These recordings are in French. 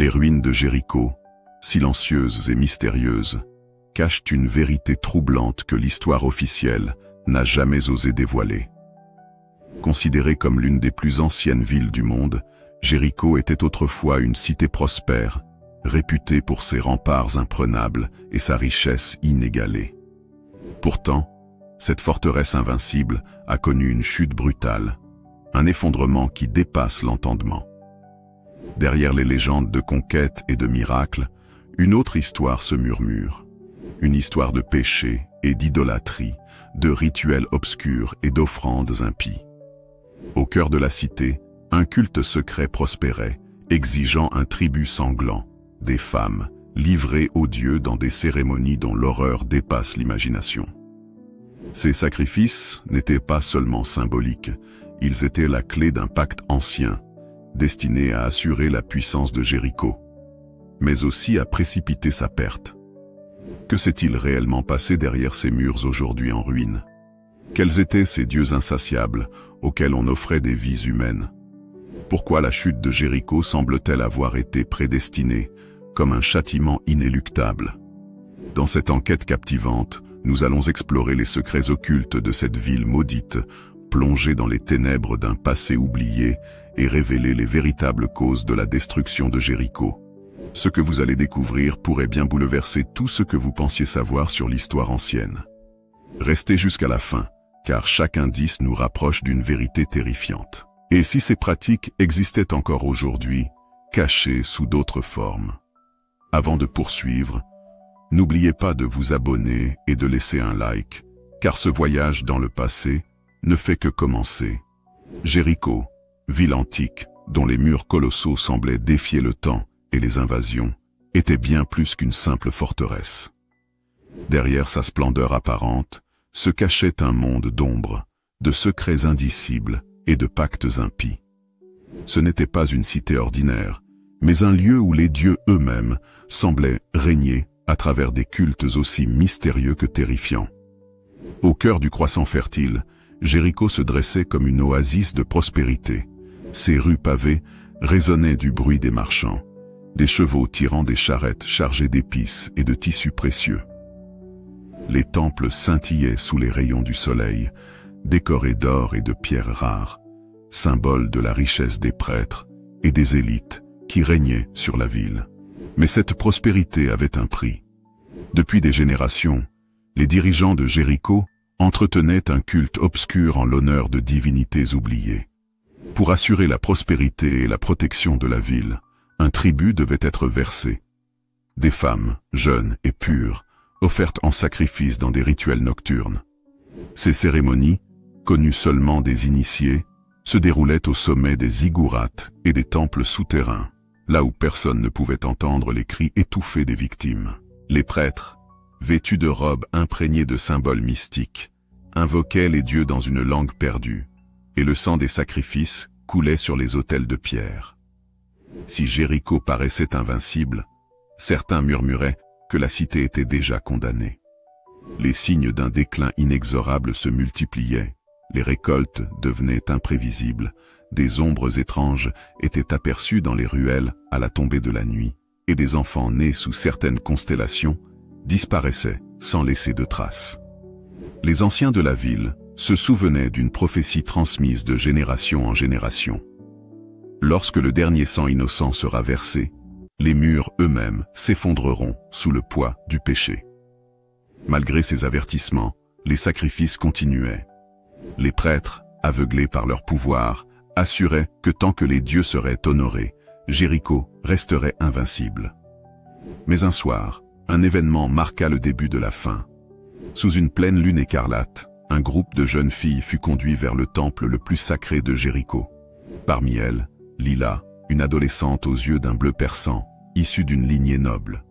Les ruines de Jéricho, silencieuses et mystérieuses, cachent une vérité troublante que l'histoire officielle n'a jamais osé dévoiler. Considérée comme l'une des plus anciennes villes du monde, Jéricho était autrefois une cité prospère, réputée pour ses remparts imprenables et sa richesse inégalée. Pourtant, cette forteresse invincible a connu une chute brutale, un effondrement qui dépasse l'entendement. Derrière les légendes de conquête et de miracles, une autre histoire se murmure. Une histoire de péché et d'idolâtrie, de rituels obscurs et d'offrandes impies. Au cœur de la cité, un culte secret prospérait, exigeant un tribut sanglant, des femmes, livrées aux dieux dans des cérémonies dont l'horreur dépasse l'imagination. Ces sacrifices n'étaient pas seulement symboliques, ils étaient la clé d'un pacte ancien, destiné à assurer la puissance de Jéricho, mais aussi à précipiter sa perte. Que s'est-il réellement passé derrière ces murs aujourd'hui en ruine? Quels étaient ces dieux insatiables auxquels on offrait des vies humaines? Pourquoi la chute de Jéricho semble-t-elle avoir été prédestinée, comme un châtiment inéluctable? Dans cette enquête captivante, nous allons explorer les secrets occultes de cette ville maudite, plonger dans les ténèbres d'un passé oublié et révéler les véritables causes de la destruction de Jéricho. Ce que vous allez découvrir pourrait bien bouleverser tout ce que vous pensiez savoir sur l'histoire ancienne. Restez jusqu'à la fin, car chaque indice nous rapproche d'une vérité terrifiante. Et si ces pratiques existaient encore aujourd'hui, cachées sous d'autres formes? Avant de poursuivre, n'oubliez pas de vous abonner et de laisser un like, car ce voyage dans le passé ne fait que commencer. Jéricho, ville antique, dont les murs colossaux semblaient défier le temps et les invasions, était bien plus qu'une simple forteresse. Derrière sa splendeur apparente, se cachait un monde d'ombre, de secrets indicibles et de pactes impies. Ce n'était pas une cité ordinaire, mais un lieu où les dieux eux-mêmes semblaient régner à travers des cultes aussi mystérieux que terrifiants. Au cœur du croissant fertile, Jéricho se dressait comme une oasis de prospérité. Ses rues pavées résonnaient du bruit des marchands, des chevaux tirant des charrettes chargées d'épices et de tissus précieux. Les temples scintillaient sous les rayons du soleil, décorés d'or et de pierres rares, symboles de la richesse des prêtres et des élites qui régnaient sur la ville. Mais cette prospérité avait un prix. Depuis des générations, les dirigeants de Jéricho entretenaient un culte obscur en l'honneur de divinités oubliées. Pour assurer la prospérité et la protection de la ville, un tribut devait être versé. Des femmes, jeunes et pures, offertes en sacrifice dans des rituels nocturnes. Ces cérémonies, connues seulement des initiés, se déroulaient au sommet des ziggourats et des temples souterrains, là où personne ne pouvait entendre les cris étouffés des victimes. Les prêtres, vêtus de robes imprégnées de symboles mystiques, invoquaient les dieux dans une langue perdue, et le sang des sacrifices coulait sur les autels de pierre. Si Jéricho paraissait invincible, certains murmuraient que la cité était déjà condamnée. Les signes d'un déclin inexorable se multipliaient, les récoltes devenaient imprévisibles, des ombres étranges étaient aperçues dans les ruelles à la tombée de la nuit, et des enfants nés sous certaines constellations disparaissaient sans laisser de traces. Les anciens de la ville se souvenaient d'une prophétie transmise de génération en génération. Lorsque le dernier sang innocent sera versé, les murs eux-mêmes s'effondreront sous le poids du péché. Malgré ces avertissements, les sacrifices continuaient. Les prêtres, aveuglés par leur pouvoir, assuraient que tant que les dieux seraient honorés, Jéricho resterait invincible. Mais un soir, un événement marqua le début de la fin. Sous une pleine lune écarlate, un groupe de jeunes filles fut conduit vers le temple le plus sacré de Jéricho. Parmi elles, Lila, une adolescente aux yeux d'un bleu perçant, issue d'une lignée noble.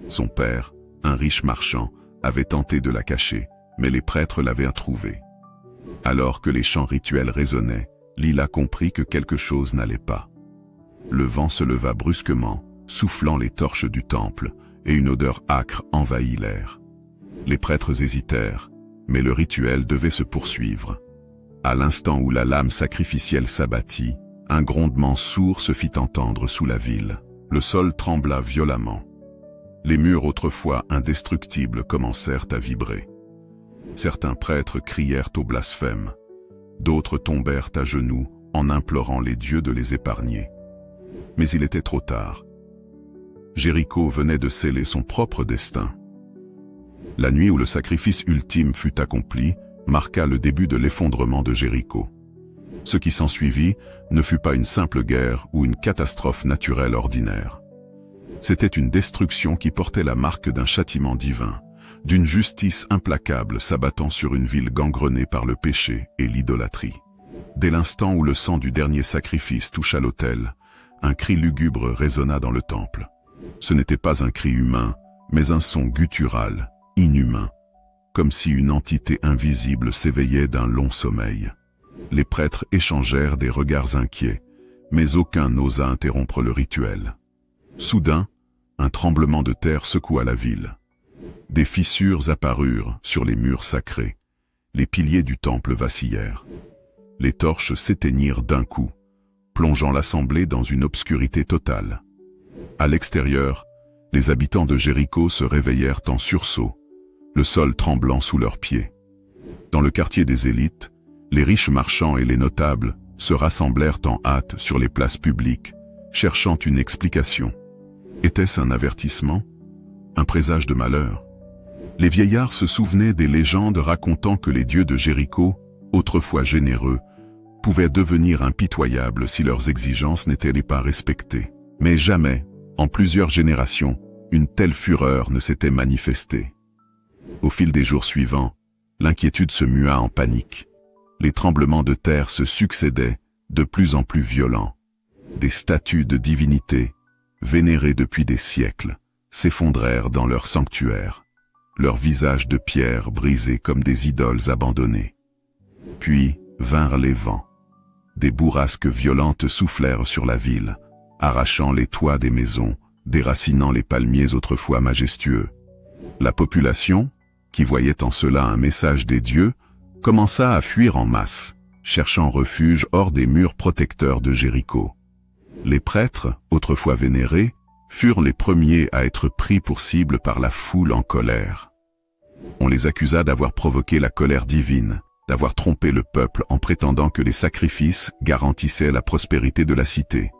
Son père, un riche marchand, avait tenté de la cacher, mais les prêtres l'avaient trouvée. Alors que les chants rituels résonnaient, Lila comprit que quelque chose n'allait pas. Le vent se leva brusquement, soufflant les torches du temple, et une odeur âcre envahit l'air. Les prêtres hésitèrent, mais le rituel devait se poursuivre. À l'instant où la lame sacrificielle s'abattit, un grondement sourd se fit entendre sous la ville. Le sol trembla violemment. Les murs autrefois indestructibles commencèrent à vibrer. Certains prêtres crièrent au blasphème. D'autres tombèrent à genoux en implorant les dieux de les épargner. Mais il était trop tard. Jéricho venait de sceller son propre destin. La nuit où le sacrifice ultime fut accompli marqua le début de l'effondrement de Jéricho. Ce qui s'ensuivit ne fut pas une simple guerre ou une catastrophe naturelle ordinaire. C'était une destruction qui portait la marque d'un châtiment divin, d'une justice implacable s'abattant sur une ville gangrenée par le péché et l'idolâtrie. Dès l'instant où le sang du dernier sacrifice toucha l'autel, un cri lugubre résonna dans le temple. Ce n'était pas un cri humain, mais un son guttural, inhumain, comme si une entité invisible s'éveillait d'un long sommeil. Les prêtres échangèrent des regards inquiets, mais aucun n'osa interrompre le rituel. Soudain, un tremblement de terre secoua la ville. Des fissures apparurent sur les murs sacrés. Les piliers du temple vacillèrent. Les torches s'éteignirent d'un coup, plongeant l'assemblée dans une obscurité totale. À l'extérieur, les habitants de Jéricho se réveillèrent en sursaut, le sol tremblant sous leurs pieds. Dans le quartier des élites, les riches marchands et les notables se rassemblèrent en hâte sur les places publiques, cherchant une explication. Était-ce un avertissement? Un présage de malheur? Les vieillards se souvenaient des légendes racontant que les dieux de Jéricho, autrefois généreux, pouvaient devenir impitoyables si leurs exigences n'étaient pas respectées. Mais jamais, en plusieurs générations, une telle fureur ne s'était manifestée. Au fil des jours suivants, l'inquiétude se mua en panique. Les tremblements de terre se succédaient, de plus en plus violents. Des statues de divinités, vénérées depuis des siècles, s'effondrèrent dans leurs sanctuaires, leurs visages de pierre brisés comme des idoles abandonnées. Puis vinrent les vents. Des bourrasques violentes soufflèrent sur la ville, arrachant les toits des maisons, déracinant les palmiers autrefois majestueux. La population, qui voyait en cela un message des dieux, commença à fuir en masse, cherchant refuge hors des murs protecteurs de Jéricho. Les prêtres, autrefois vénérés, furent les premiers à être pris pour cible par la foule en colère. On les accusa d'avoir provoqué la colère divine, d'avoir trompé le peuple en prétendant que les sacrifices garantissaient la prospérité de la cité.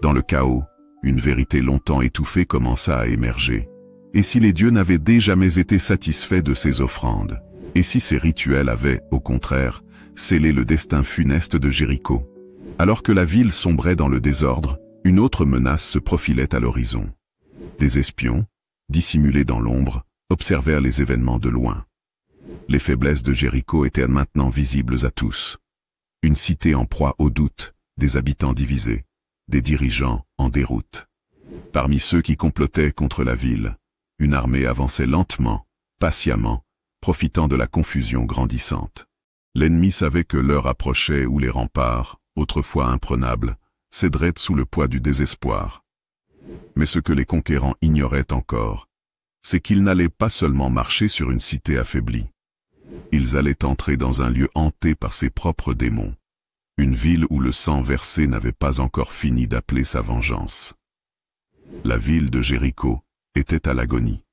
Dans le chaos, une vérité longtemps étouffée commença à émerger. Et si les dieux n'avaient jamais été satisfaits de ces offrandes? Et si ces rituels avaient, au contraire, scellé le destin funeste de Jéricho? Alors que la ville sombrait dans le désordre, une autre menace se profilait à l'horizon. Des espions, dissimulés dans l'ombre, observèrent les événements de loin. Les faiblesses de Jéricho étaient maintenant visibles à tous. Une cité en proie au doute, des habitants divisés, des dirigeants en déroute. Parmi ceux qui complotaient contre la ville, une armée avançait lentement, patiemment, profitant de la confusion grandissante. L'ennemi savait que l'heure approchait où les remparts, autrefois imprenables, céderaient sous le poids du désespoir. Mais ce que les conquérants ignoraient encore, c'est qu'ils n'allaient pas seulement marcher sur une cité affaiblie. Ils allaient entrer dans un lieu hanté par ses propres démons, une ville où le sang versé n'avait pas encore fini d'appeler sa vengeance. La ville de Jéricho était à l'agonie.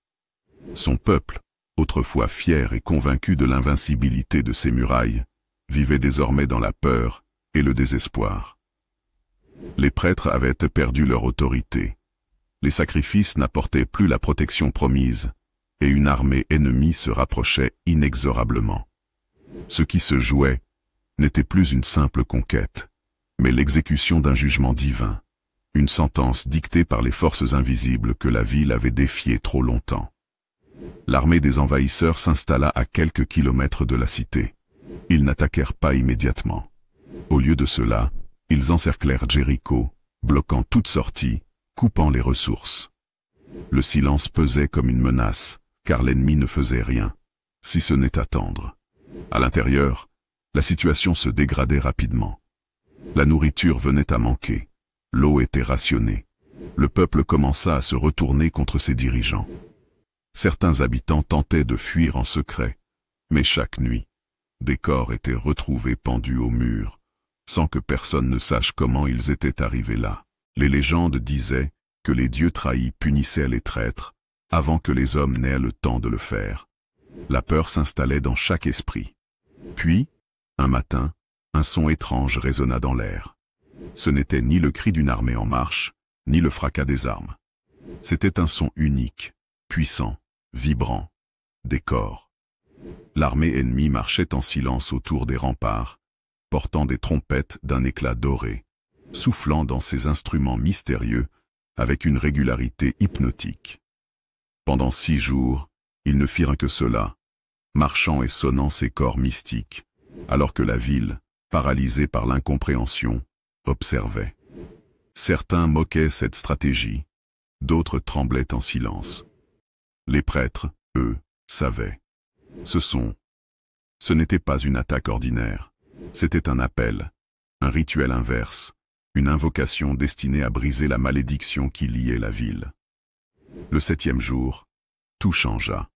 Son peuple, autrefois fier et convaincu de l'invincibilité de ses murailles, vivait désormais dans la peur et le désespoir. Les prêtres avaient perdu leur autorité. Les sacrifices n'apportaient plus la protection promise, et une armée ennemie se rapprochait inexorablement. Ce qui se jouait n'était plus une simple conquête, mais l'exécution d'un jugement divin, une sentence dictée par les forces invisibles que la ville avait défiées trop longtemps. L'armée des envahisseurs s'installa à quelques kilomètres de la cité. Ils n'attaquèrent pas immédiatement. Au lieu de cela, ils encerclèrent Jéricho, bloquant toute sortie, coupant les ressources. Le silence pesait comme une menace, car l'ennemi ne faisait rien, si ce n'est attendre. À l'intérieur, la situation se dégradait rapidement. La nourriture venait à manquer, l'eau était rationnée. Le peuple commença à se retourner contre ses dirigeants. Certains habitants tentaient de fuir en secret, mais chaque nuit, des corps étaient retrouvés pendus au mur, sans que personne ne sache comment ils étaient arrivés là. Les légendes disaient que les dieux trahis punissaient les traîtres, avant que les hommes n'aient le temps de le faire. La peur s'installait dans chaque esprit. Puis, un matin, un son étrange résonna dans l'air. Ce n'était ni le cri d'une armée en marche, ni le fracas des armes. C'était un son unique, puissant, vibrant, des corps. L'armée ennemie marchait en silence autour des remparts, portant des trompettes d'un éclat doré, soufflant dans ses instruments mystérieux avec une régularité hypnotique. Pendant 6 jours, ils ne firent que cela, marchant et sonnant ces corps mystiques, alors que la ville, paralysée par l'incompréhension, observait. Certains moquaient cette stratégie, d'autres tremblaient en silence. Les prêtres, eux, savaient. Ce n'était pas une attaque ordinaire, c'était un appel, un rituel inverse, une invocation destinée à briser la malédiction qui liait la ville. Le 7e jour, tout changea.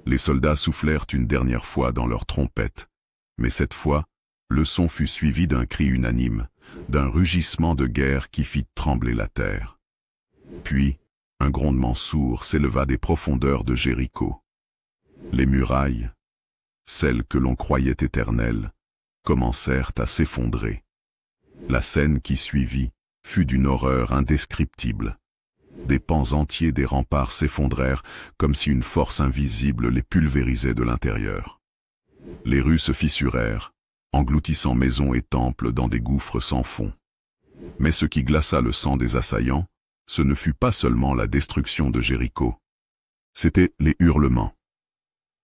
Les soldats soufflèrent une dernière fois dans leurs trompettes, mais cette fois, le son fut suivi d'un cri unanime, d'un rugissement de guerre qui fit trembler la terre. Puis, un grondement sourd s'éleva des profondeurs de Jéricho. Les murailles, celles que l'on croyait éternelles, commencèrent à s'effondrer. La scène qui suivit fut d'une horreur indescriptible. Des pans entiers des remparts s'effondrèrent comme si une force invisible les pulvérisait de l'intérieur. Les rues se fissurèrent, engloutissant maisons et temples dans des gouffres sans fond. Mais ce qui glaça le sang des assaillants, ce ne fut pas seulement la destruction de Jéricho. C'étaient les hurlements.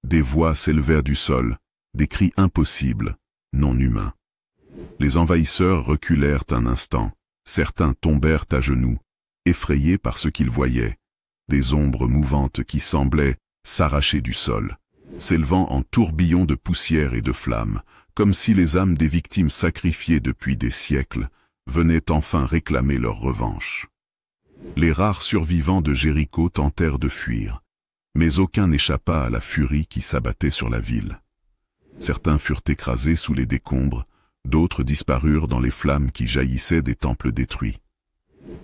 Des voix s'élevèrent du sol, des cris impossibles, non humains. Les envahisseurs reculèrent un instant, certains tombèrent à genoux, effrayés par ce qu'ils voyaient, des ombres mouvantes qui semblaient s'arracher du sol, s'élevant en tourbillons de poussière et de flammes, comme si les âmes des victimes sacrifiées depuis des siècles venaient enfin réclamer leur revanche. Les rares survivants de Jéricho tentèrent de fuir, mais aucun n'échappa à la furie qui s'abattait sur la ville. Certains furent écrasés sous les décombres, d'autres disparurent dans les flammes qui jaillissaient des temples détruits.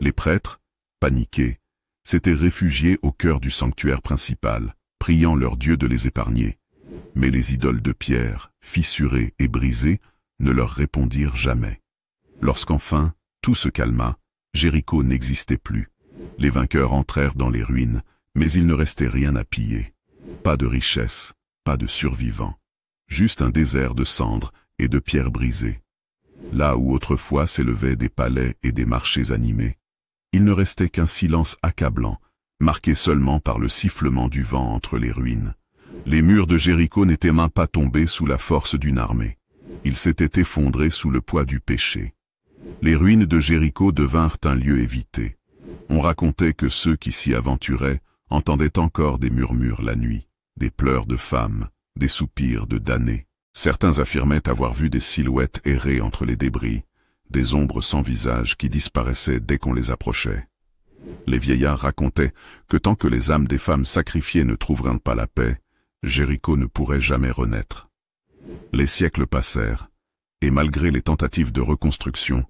Les prêtres, paniqués, s'étaient réfugiés au cœur du sanctuaire principal, priant leur Dieu de les épargner. Mais les idoles de pierre, fissurées et brisées, ne leur répondirent jamais. Lorsqu'enfin tout se calma, Jéricho n'existait plus. Les vainqueurs entrèrent dans les ruines, mais il ne restait rien à piller. Pas de richesse, pas de survivants. Juste un désert de cendres et de pierres brisées. Là où autrefois s'élevaient des palais et des marchés animés, il ne restait qu'un silence accablant, marqué seulement par le sifflement du vent entre les ruines. Les murs de Jéricho n'étaient même pas tombés sous la force d'une armée. Ils s'étaient effondrés sous le poids du péché. Les ruines de Jéricho devinrent un lieu évité. On racontait que ceux qui s'y aventuraient entendaient encore des murmures la nuit, des pleurs de femmes, des soupirs de damnés. Certains affirmaient avoir vu des silhouettes errer entre les débris, des ombres sans visage qui disparaissaient dès qu'on les approchait. Les vieillards racontaient que tant que les âmes des femmes sacrifiées ne trouveront pas la paix, Jéricho ne pourrait jamais renaître. Les siècles passèrent, et malgré les tentatives de reconstruction,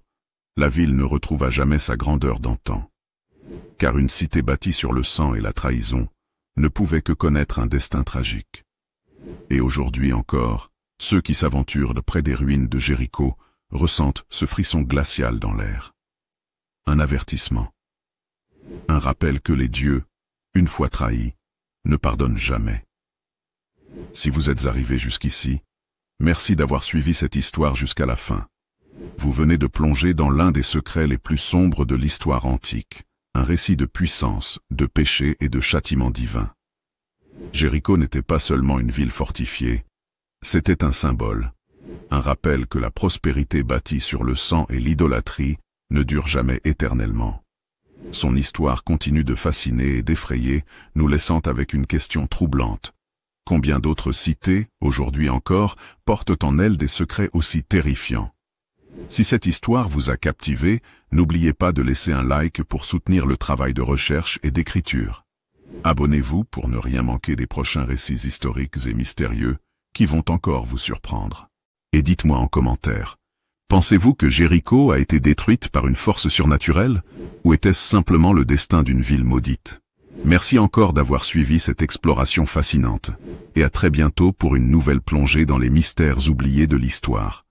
la ville ne retrouva jamais sa grandeur d'antan. Car une cité bâtie sur le sang et la trahison ne pouvait que connaître un destin tragique. Et aujourd'hui encore, ceux qui s'aventurent près des ruines de Jéricho ressentent ce frisson glacial dans l'air. Un avertissement. Un rappel que les dieux, une fois trahis, ne pardonnent jamais. Si vous êtes arrivé jusqu'ici, merci d'avoir suivi cette histoire jusqu'à la fin. Vous venez de plonger dans l'un des secrets les plus sombres de l'histoire antique, un récit de puissance, de péché et de châtiment divin. Jéricho n'était pas seulement une ville fortifiée, c'était un symbole, un rappel que la prospérité bâtie sur le sang et l'idolâtrie ne dure jamais éternellement. Son histoire continue de fasciner et d'effrayer, nous laissant avec une question troublante. Combien d'autres cités, aujourd'hui encore, portent en elles des secrets aussi terrifiants? Si cette histoire vous a captivé, n'oubliez pas de laisser un like pour soutenir le travail de recherche et d'écriture. Abonnez-vous pour ne rien manquer des prochains récits historiques et mystérieux qui vont encore vous surprendre. Et dites-moi en commentaire, Pensez-vous que Jéricho a été détruite par une force surnaturelle, ou était-ce simplement le destin d'une ville maudite? Merci encore d'avoir suivi cette exploration fascinante, et à très bientôt pour une nouvelle plongée dans les mystères oubliés de l'histoire.